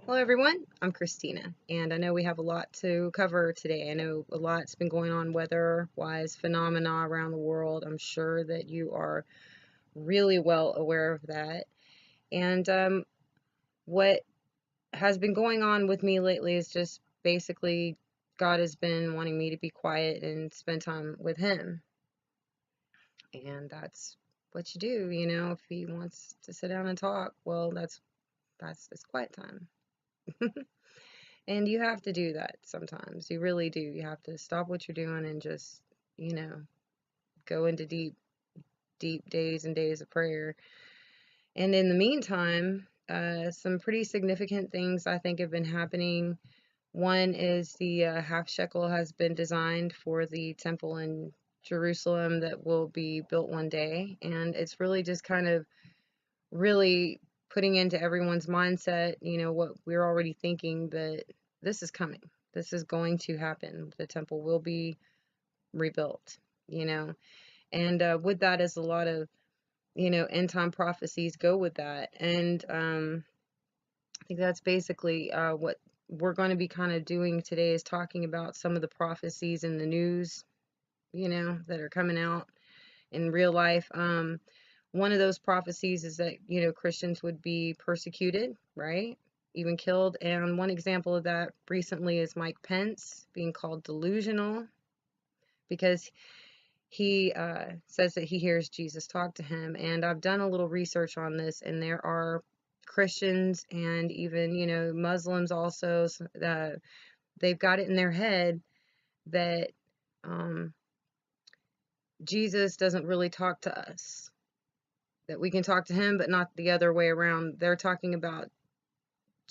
Hello, everyone. I'm Christina, and I know we have a lot to cover today. I know a lot's been going on weather-wise, phenomena around the world. I'm sure that you are really well aware of that. And what has been going on with me lately is just basically God has been wanting me to be quiet and spend time with Him. And that's what you do, if He wants to sit down and talk, well, that's His quiet time. And you have to do that sometimes. You really do. You have to stop what you're doing and just, you know, go into deep, deep days and days of prayer. And in the meantime, some pretty significant things I think have been happening. One is the half shekel has been designed for the temple in Jerusalem that will be built one day. And it's really just kind of really putting into everyone's mindset, what we're already thinking, that this is coming. This is going to happen. The temple will be rebuilt, you know. And with that is a lot of, end time prophecies go with that. And I think that's basically what we're going to be kind of doing today, is talking about some of the prophecies in the news, that are coming out in real life. One of those prophecies is that, Christians would be persecuted, right? Even killed. And one example of that recently is Mike Pence being called delusional because he says that he hears Jesus talk to him. And I've done a little research on this, and there are Christians and even, Muslims also, they've got it in their head that Jesus doesn't really talk to us, that we can talk to him, but not the other way around. They're talking about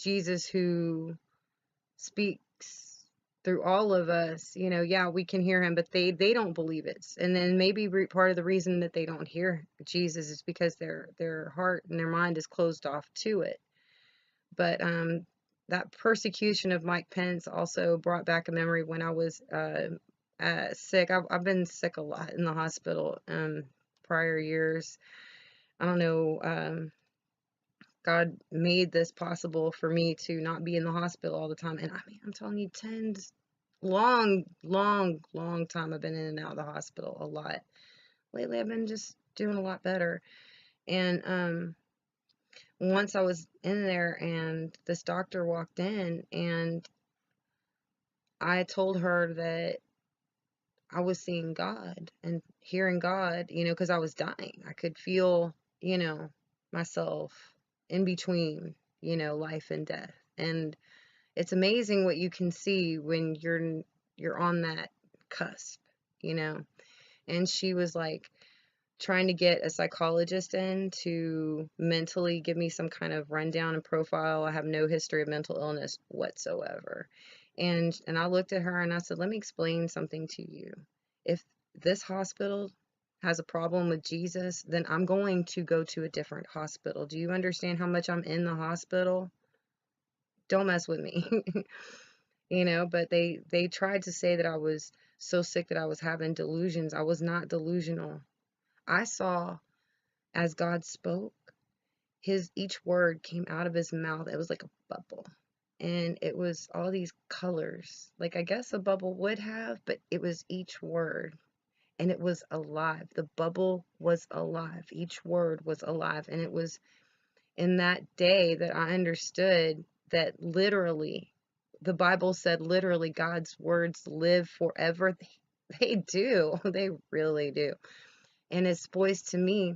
Jesus who speaks through all of us. Yeah, we can hear him, but they don't believe it. And then maybe part of the reason that they don't hear Jesus is because their heart and their mind is closed off to it. But that persecution of Mike Pence also brought back a memory when I was sick. I've been sick a lot in the hospital prior years. I don't know. God made this possible for me to not be in the hospital all the time. And I mean, I'm telling you, long, long, long time I've been in and out of the hospital a lot. Lately, I've been just doing a lot better. And once I was in there, and this doctor walked in, and I told her that I was seeing God and hearing God, because I was dying. I could feel, myself in between, life and death. And it's amazing what you can see when you're on that cusp, you know. And she was like trying to get a psychologist in to mentally give me some kind of rundown and profile. I have no history of mental illness whatsoever. And I looked at her and I said, "Let me explain something to you. If this hospital has a problem with Jesus, then I'm going to go to a different hospital. Do you understand how much I'm in the hospital? Don't mess with me." But they tried to say that I was so sick that I was having delusions. I was not delusional. I saw, as God spoke, each word came out of his mouth. It was like a bubble. And it was all these colors, like I guess a bubble would have, but it was each word. And it was alive. The bubble was alive. Each word was alive. And it was in that day that I understood that literally, the Bible said literally, God's words live forever. They do. They really do. And his voice to me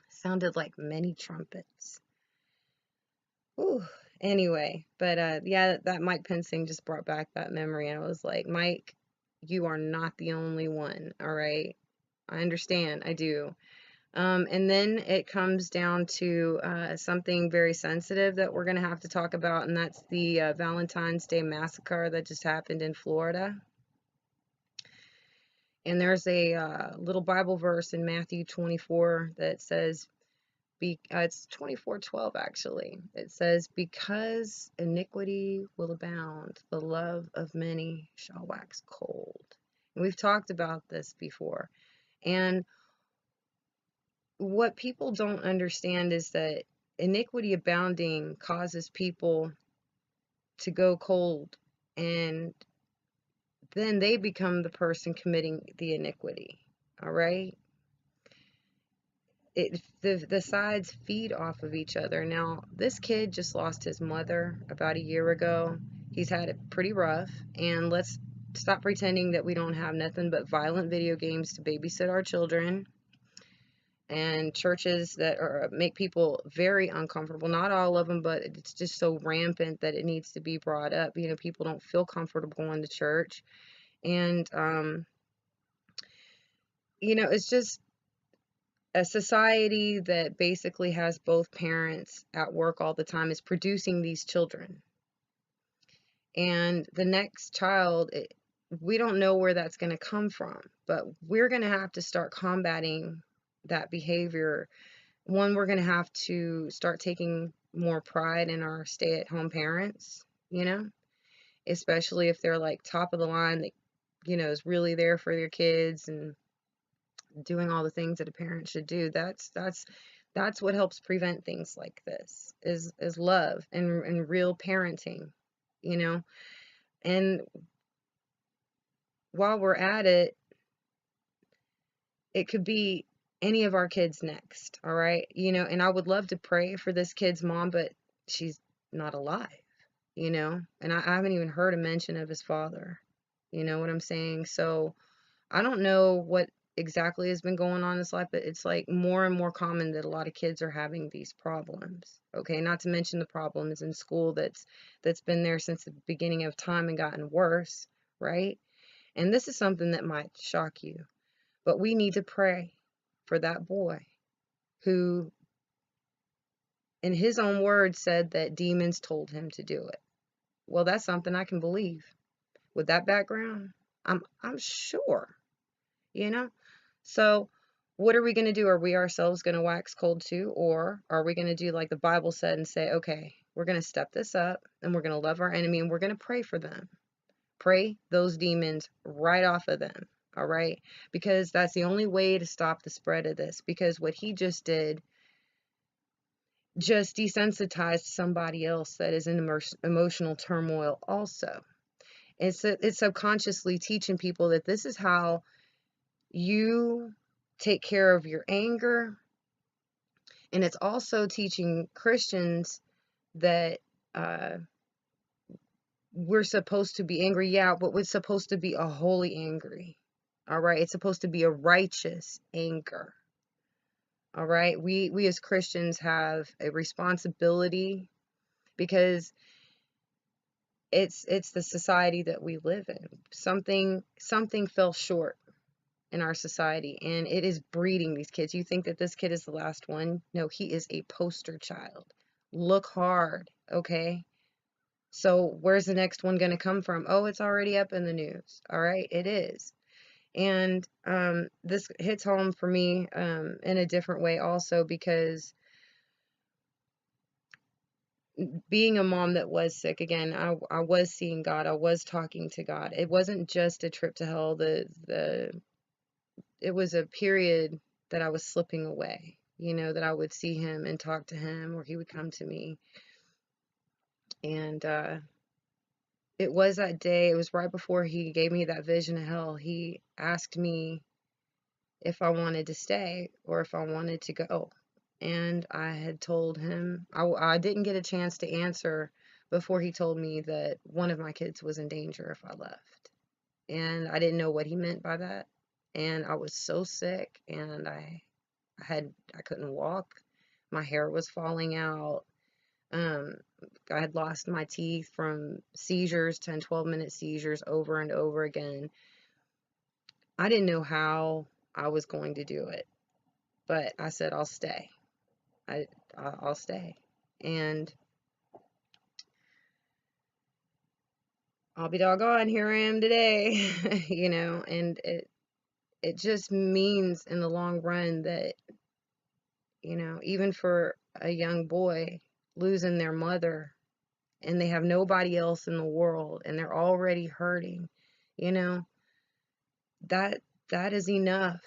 sounded like many trumpets. Ooh. Anyway, but yeah, that Mike Pence thing just brought back that memory. And I was like, Mike, you are not the only one. All right. I understand. I do. And then it comes down to something very sensitive that we're going to have to talk about, and that's the Valentine's Day massacre that just happened in Florida. And there's a little Bible verse in Matthew 24 that says, it's 24:12 actually. It says, "Because iniquity will abound, the love of many shall wax cold." And we've talked about this before. And what people don't understand is that iniquity abounding causes people to go cold, and then they become the person committing the iniquity. All right? The sides feed off of each other. Now, this kid just lost his mother about a year ago. He's had it pretty rough, and let's stop pretending that we don't have nothing but violent video games to babysit our children, and churches that make people very uncomfortable. Not all of them, but it's just so rampant that it needs to be brought up. You know, people don't feel comfortable going to church, and you know, it's just a society that basically has both parents at work all the time is producing these children. And the next child, we don't know where that's going to come from, but we're going to have to start combating that behavior. One, we're going to have to start taking more pride in our stay-at-home parents, you know, especially if they're like top of the line, that, you know, is really there for their kids and doing all the things that a parent should do. That's what helps prevent things like this, is love and real parenting, you know. And while we're at it, it could be any of our kids next, all right? You know, and I would love to pray for this kid's mom, but she's not alive, you know, and I haven't even heard a mention of his father. You know what I'm saying? So I don't know what exactly has been going on in his life, but it's like more and more common that a lot of kids are having these problems. Okay, not to mention the problems in school that's been there since the beginning of time and gotten worse, right? And this is something that might shock you, but we need to pray for that boy who, in his own words, said that demons told him to do it. Well, that's something I can believe. With that background, I'm sure, you know? So, what are we going to do? Are we ourselves going to wax cold too? Or are we going to do like the Bible said and say, okay, we're going to step this up and we're going to love our enemy and we're going to pray for them? Pray those demons right off of them. All right? Because that's the only way to stop the spread of this. Because what he just did just desensitized somebody else that is in emotional turmoil also. It's subconsciously teaching people that this is how you take care of your anger. And it's also teaching Christians that we're supposed to be angry, yeah, but we're supposed to be a holy angry. All right, it's supposed to be a righteous anger. All right, we as Christians have a responsibility, because it's the society that we live in. Something fell short in our society, and it is breeding these kids. You think that this kid is the last one? No, he is a poster child. Look hard, okay? So where's the next one going to come from? Oh, it's already up in the news. All right, it is. And this hits home for me in a different way also, because being a mom that was sick, again, I was seeing God. I was talking to God. It wasn't just a trip to hell. It was a period that I was slipping away, you know, that I would see him and talk to him, or he would come to me. And it was that day, it was right before he gave me that vision of hell. He asked me if I wanted to stay or if I wanted to go. And I had told him, I didn't get a chance to answer before he told me that one of my kids was in danger if I left. And I didn't know what he meant by that. And I was so sick, and I couldn't walk. My hair was falling out. Um, I had lost my teeth from seizures, 10, 12-minute seizures over and over again. I didn't know how I was going to do it, but I said, I'll stay. I'll stay. And I'll be doggone, here I am today, you know, and it just means in the long run that, you know, even for a young boy losing their mother, and they have nobody else in the world, and they're already hurting, you know, that is enough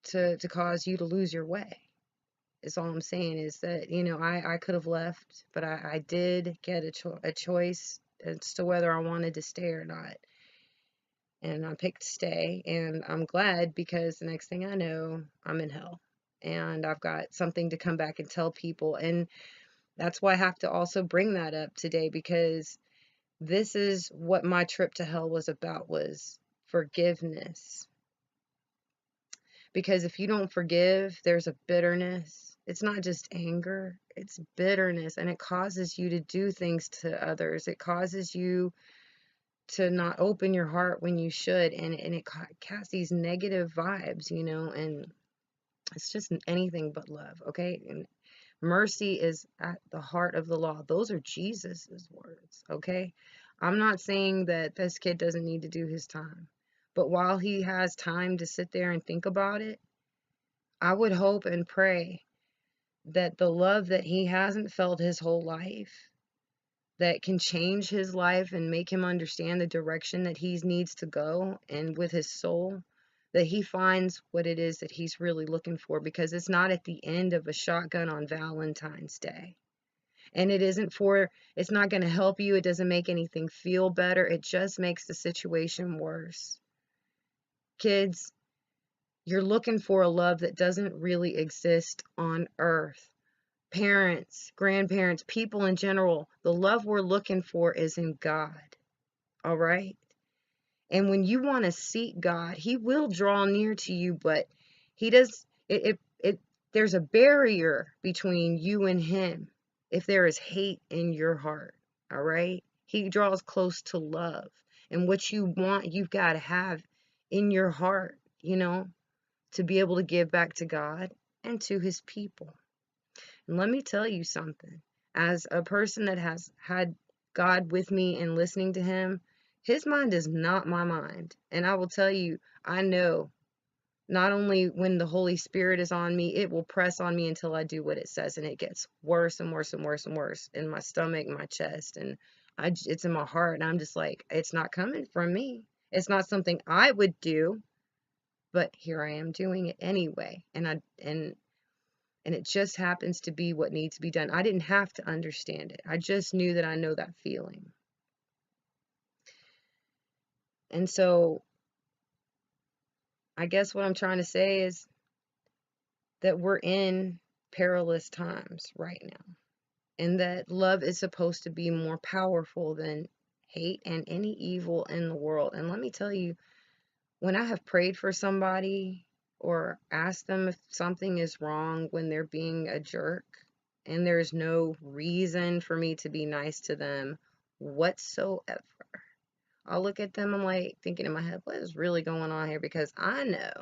to cause you to lose your way. is all I'm saying, is that, I could have left, but I did get a choice as to whether I wanted to stay or not. And I picked stay, and I'm glad, because the next thing I know, I'm in hell. And I've got something to come back and tell people. And that's why I have to also bring that up today, because this is what my trip to hell was about, was forgiveness. Because if you don't forgive, there's a bitterness. It's not just anger, it's bitterness, and it causes you to do things to others. It causes you to not open your heart when you should, and it casts these negative vibes, and it's just anything but love, okay? And mercy is at the heart of the law. Those are Jesus's words, okay? I'm not saying that this kid doesn't need to do his time, but while he has time to sit there and think about it, I would hope and pray that the love that he hasn't felt his whole life, that can change his life and make him understand the direction that he needs to go, and with his soul, that he finds what it is that he's really looking for, because it's not at the end of a shotgun on Valentine's Day. And it's not going to help you. It doesn't make anything feel better. It just makes the situation worse. Kids, you're looking for a love that doesn't really exist on earth. Parents, grandparents, people in general, the love we're looking for is in God. All right? And when you want to seek God, he will draw near to you, but he does there's a barrier between you and him if there is hate in your heart. All right? He draws close to love. And what you want, you've got to have in your heart, to be able to give back to God and to his people. And let me tell you something. As a person that has had God with me and listening to him, his mind is not my mind. And I will tell you, I know not only when the Holy Spirit is on me, it will press on me until I do what it says. And it gets worse and worse and worse and worse in my stomach, my chest, and it's in my heart. And I'm just like, it's not coming from me. It's not something I would do, but here I am doing it anyway. And it just happens to be what needs to be done. I didn't have to understand it. I just knew that I know that feeling. And so I guess what I'm trying to say is that we're in perilous times right now, and that love is supposed to be more powerful than hate and any evil in the world. And let me tell you, when I have prayed for somebody or asked them if something is wrong when they're being a jerk, and there's no reason for me to be nice to them whatsoever, I'll look at them, I'm like thinking in my head, what is really going on here? Because I know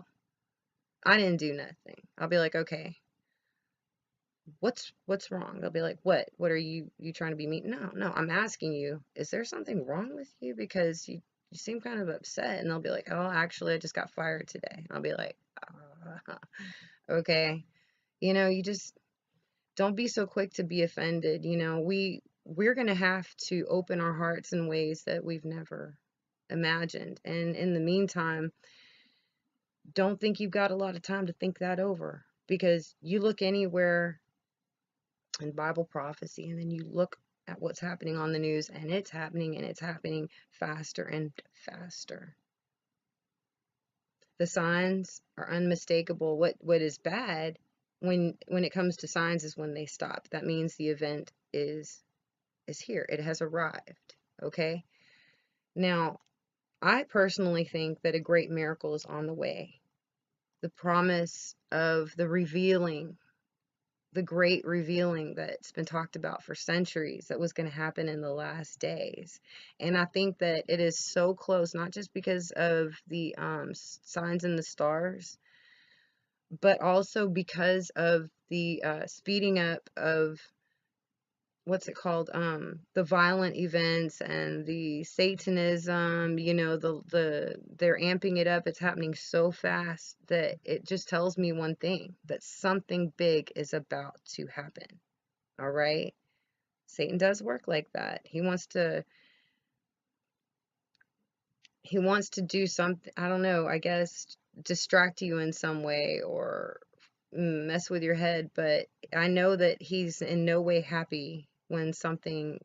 I didn't do nothing. I'll be like, okay, what's wrong? They'll be like, what are you trying to be mean? No, I'm asking you, is there something wrong with you? Because you seem kind of upset. And they'll be like, oh, actually, I just got fired today. I'll be like, okay. You just don't be so quick to be offended. We're going to have to open our hearts in ways that we've never imagined. And in the meantime, don't think you've got a lot of time to think that over, because you look anywhere in Bible prophecy, and then you look at what's happening on the news, and it's happening faster and faster. The signs are unmistakable. What is bad when it comes to signs is when they stop. That means the event is here. It has arrived. Okay? Now, I personally think that a great miracle is on the way. The promise of the great revealing that's been talked about for centuries, that was going to happen in the last days. And I think that it is so close, not just because of the signs in the stars, but also because of the speeding up of what's it called, the violent events and the Satanism. They're amping it up. It's happening so fast that it just tells me one thing, that something big is about to happen. All right? Satan does work like that. He wants to do something, I don't know, I guess distract you in some way, or mess with your head, but I know that he's in no way happy when something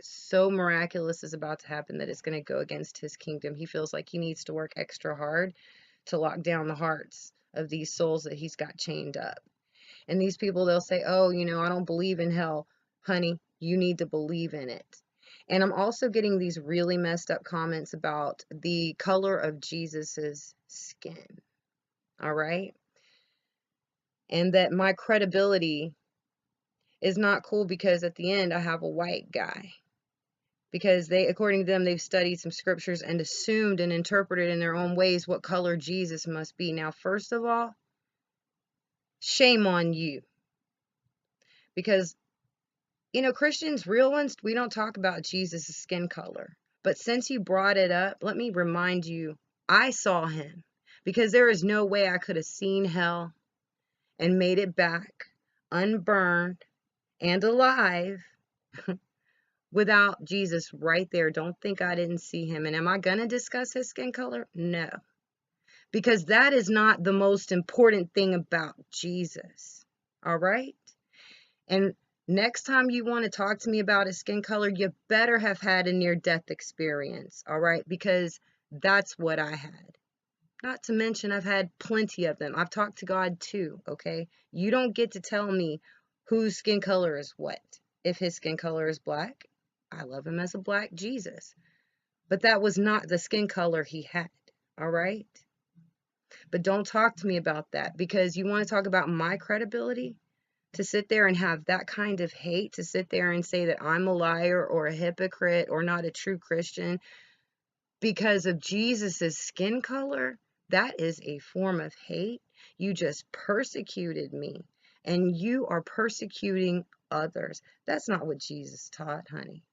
so miraculous is about to happen that it's going to go against his kingdom. He feels like he needs to work extra hard to lock down the hearts of these souls that he's got chained up. And these people, they'll say, oh, I don't believe in hell. Honey, you need to believe in it. And I'm also getting these really messed up comments about the color of Jesus's skin. All right. And that my credibility is not cool because at the end I have a white guy. Because they, according to them, they've studied some scriptures and assumed and interpreted in their own ways what color Jesus must be. Now, first of all, shame on you. Because, Christians, real ones, we don't talk about Jesus' skin color. But since you brought it up, let me remind you, I saw him. Because there is no way I could have seen hell and made it back unburned and alive without Jesus right there. Don't think I didn't see him. And am I going to discuss his skin color? No. Because that is not the most important thing about Jesus. All right? And next time you want to talk to me about his skin color, you better have had a near-death experience. All right? Because that's what I had. Not to mention, I've had plenty of them. I've talked to God too, okay? You don't get to tell me whose skin color is what. If his skin color is black, I love him as a black Jesus. But that was not the skin color he had, all right? But don't talk to me about that, because you want to talk about my credibility? To sit there and have that kind of hate, to sit there and say that I'm a liar or a hypocrite or not a true Christian because of Jesus's skin color, that is a form of hate. You just persecuted me, and you are persecuting others. That's not what Jesus taught, honey.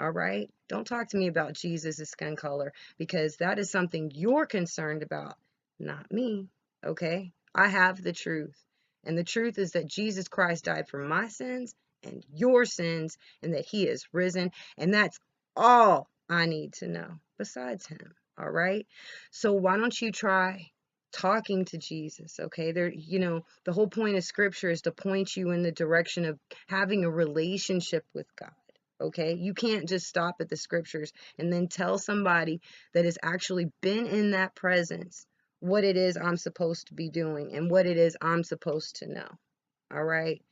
All right? Don't talk to me about Jesus' skin color, because that is something you're concerned about, not me. Okay? I have the truth. And the truth is that Jesus Christ died for my sins and your sins, and that he is risen. And that's all I need to know besides him. All right? So why don't you try talking to Jesus? Okay? The whole point of scripture is to point you in the direction of having a relationship with God. Okay? You can't just stop at the scriptures and then tell somebody that has actually been in that presence what it is I'm supposed to be doing and what it is I'm supposed to know. All right?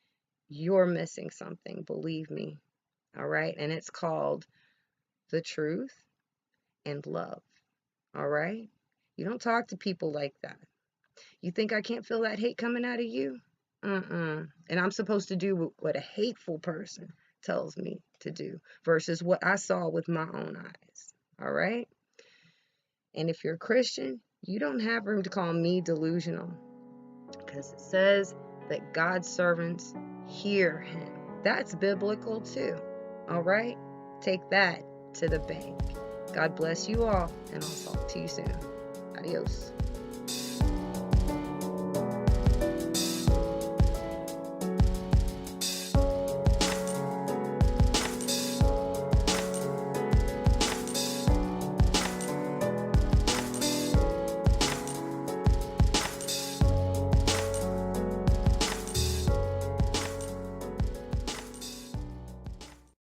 You're missing something, believe me. All right? And it's called the truth and love. All right? You don't talk to people like that. You think I can't feel that hate coming out of you? And I'm supposed to do what a hateful person tells me to do versus what I saw with my own eyes. All right? And if you're a Christian, you don't have room to call me delusional, because it says that God's servants hear him. That's biblical too. All right? Take that to the bank. God bless you all, and I'll talk to you soon. Adios.